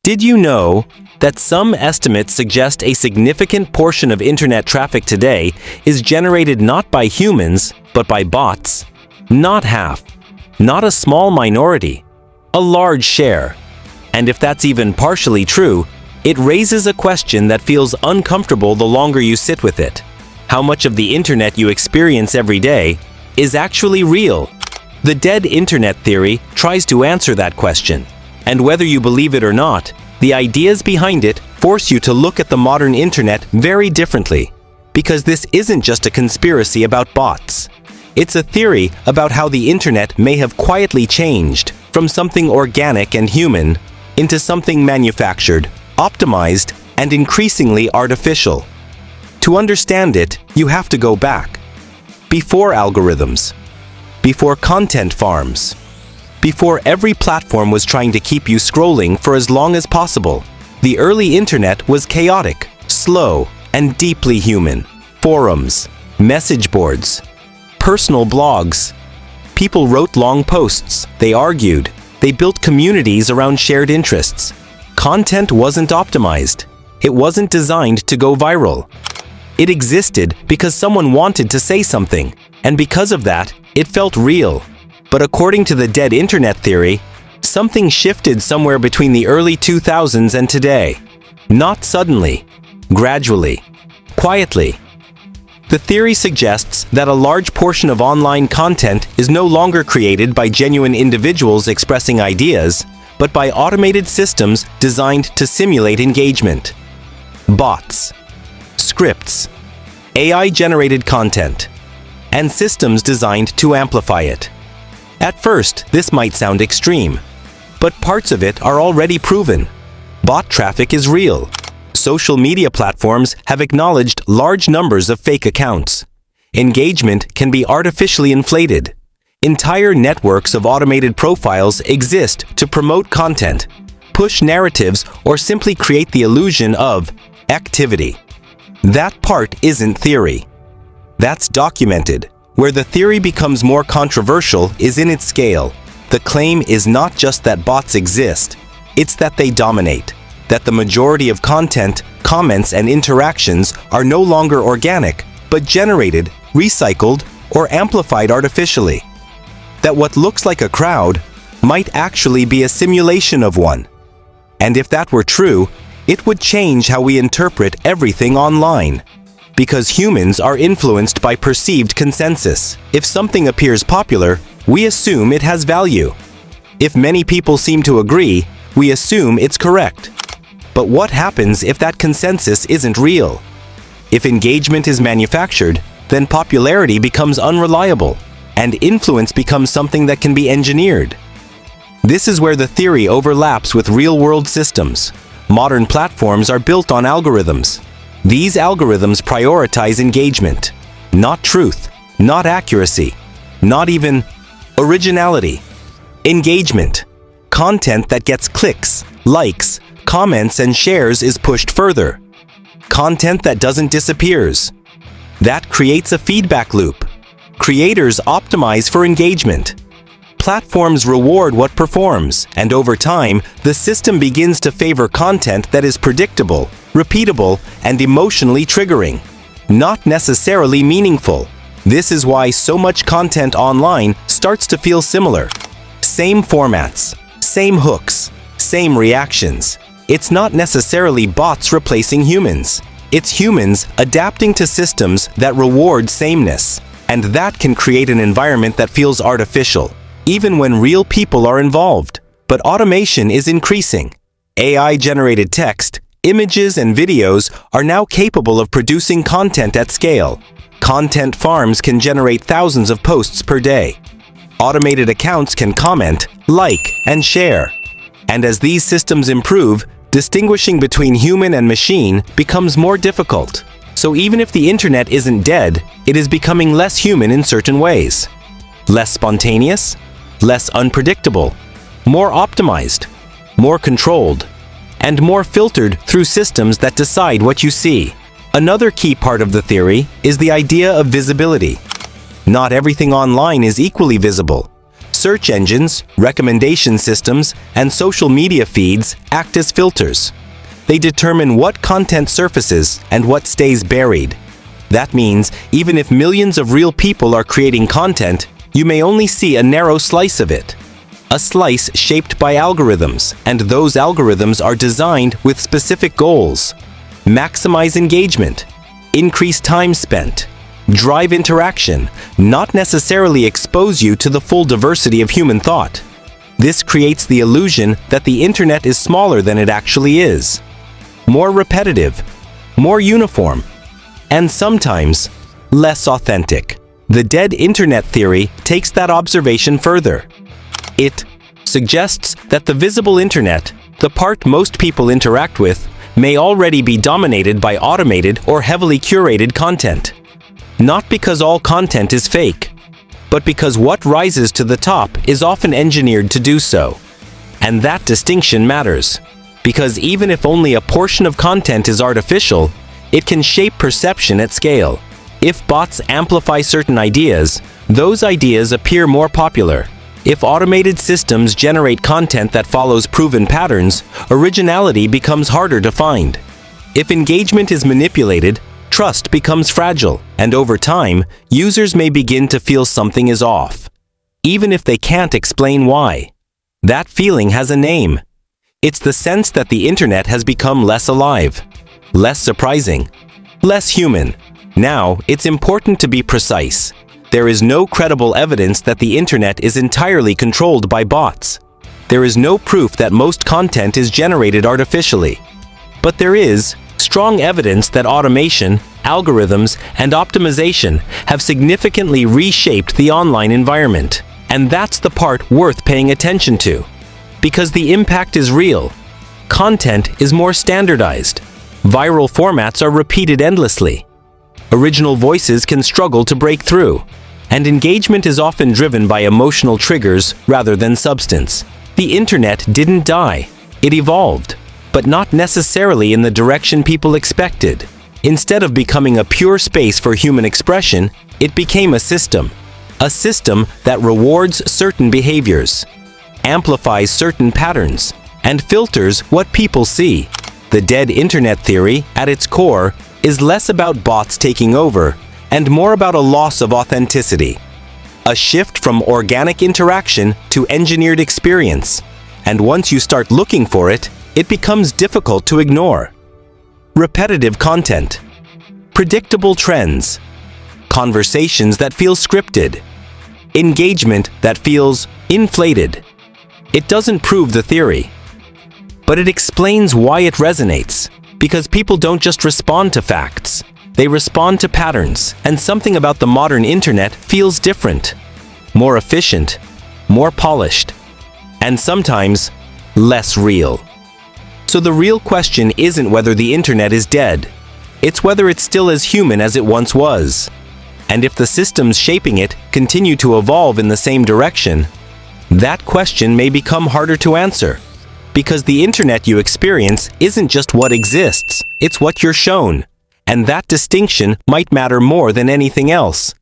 Did you know that some estimates suggest a significant portion of internet traffic today is generated not by humans, but by bots? Not half, not a small minority, a large share. And if that's even partially true, it raises a question that feels uncomfortable the longer you sit with it. How much of the internet you experience every day is actually real? The dead internet theory tries to answer that question. And whether you believe it or not, the ideas behind it force you to look at the modern internet very differently. Because this isn't just a conspiracy about bots. It's a theory about how the internet may have quietly changed from something organic and human into something manufactured, optimized, and increasingly artificial. To understand it, you have to go back. Before algorithms. Before content farms. Before every platform was trying to keep you scrolling for as long as possible. The early internet was chaotic, slow, and deeply human. Forums, message boards, personal blogs. People wrote long posts, they argued, they built communities around shared interests. Content wasn't optimized. It wasn't designed to go viral. It existed because someone wanted to say something, and because of that, it felt real. But according to the dead internet theory, something shifted somewhere between the early 2000s and today. Not suddenly, gradually, quietly. The theory suggests that a large portion of online content is no longer created by genuine individuals expressing ideas, but by automated systems designed to simulate engagement. Bots, scripts, AI-generated content, and systems designed to amplify it. At first, this might sound extreme, but parts of it are already proven. Bot traffic is real. Social media platforms have acknowledged large numbers of fake accounts. Engagement can be artificially inflated. Entire networks of automated profiles exist to promote content, push narratives, or simply create the illusion of activity. That part isn't theory. That's documented. Where the theory becomes more controversial is in its scale. The claim is not just that bots exist, it's that they dominate. That the majority of content, comments, and interactions are no longer organic, but generated, recycled, or amplified artificially. That what looks like a crowd might actually be a simulation of one. And if that were true, it would change how we interpret everything online. Because humans are influenced by perceived consensus. If something appears popular, we assume it has value. If many people seem to agree, we assume it's correct. But what happens if that consensus isn't real? If engagement is manufactured, then popularity becomes unreliable, and influence becomes something that can be engineered. This is where the theory overlaps with real-world systems. Modern platforms are built on algorithms. These algorithms prioritize engagement, not truth, not accuracy, not even originality. Engagement. Content that gets clicks, likes, comments, and shares is pushed further. Content that doesn't disappears. That creates a feedback loop. Creators optimize for engagement. Platforms reward what performs, and over time, the system begins to favor content that is predictable, repeatable, and emotionally triggering, not necessarily meaningful. This is why so much content online starts to feel similar. Same formats, same hooks, same reactions. It's not necessarily bots replacing humans. It's humans adapting to systems that reward sameness, and that can create an environment that feels artificial, even when real people are involved. But automation is increasing. AI-generated text, images, and videos are now capable of producing content at scale. Content farms can generate thousands of posts per day. Automated accounts can comment, like, and share. And as these systems improve, distinguishing between human and machine becomes more difficult. So even if the internet isn't dead, it is becoming less human in certain ways. Less spontaneous, less unpredictable, more optimized, more controlled, and more filtered through systems that decide what you see. Another key part of the theory is the idea of visibility. Not everything online is equally visible. Search engines, recommendation systems, and social media feeds act as filters. They determine what content surfaces and what stays buried. That means even if millions of real people are creating content, you may only see a narrow slice of it. A slice shaped by algorithms, and those algorithms are designed with specific goals. Maximize engagement, increase time spent, drive interaction, not necessarily expose you to the full diversity of human thought. This creates the illusion that the internet is smaller than it actually is. More repetitive, more uniform, and sometimes less authentic. The dead internet theory takes that observation further. It suggests that the visible internet, the part most people interact with, may already be dominated by automated or heavily curated content. Not because all content is fake, but because what rises to the top is often engineered to do so. And that distinction matters, because even if only a portion of content is artificial, it can shape perception at scale. If bots amplify certain ideas, those ideas appear more popular. If automated systems generate content that follows proven patterns, originality becomes harder to find. If engagement is manipulated, trust becomes fragile, and over time, users may begin to feel something is off, even if they can't explain why. That feeling has a name. It's the sense that the internet has become less alive, less surprising, less human. Now, it's important to be precise. There is no credible evidence that the internet is entirely controlled by bots. There is no proof that most content is generated artificially. But there is strong evidence that automation, algorithms, and optimization have significantly reshaped the online environment. And that's the part worth paying attention to. Because the impact is real. Content is more standardized. Viral formats are repeated endlessly. Original voices can struggle to break through, and engagement is often driven by emotional triggers rather than substance. The internet didn't die, it evolved, but not necessarily in the direction people expected. Instead of becoming a pure space for human expression, it became a system that rewards certain behaviors, amplifies certain patterns, and filters what people see. The dead internet theory, at its core, is less about bots taking over and more about a loss of authenticity. A shift from organic interaction to engineered experience. And once you start looking for it, it becomes difficult to ignore. Repetitive content, predictable trends, conversations that feel scripted, engagement that feels inflated. It doesn't prove the theory, but it explains why it resonates. Because people don't just respond to facts, they respond to patterns, and something about the modern internet feels different, more efficient, more polished, and sometimes less real. So the real question isn't whether the internet is dead, it's whether it's still as human as it once was. And if the systems shaping it continue to evolve in the same direction, that question may become harder to answer. Because the internet you experience isn't just what exists, it's what you're shown. And that distinction might matter more than anything else.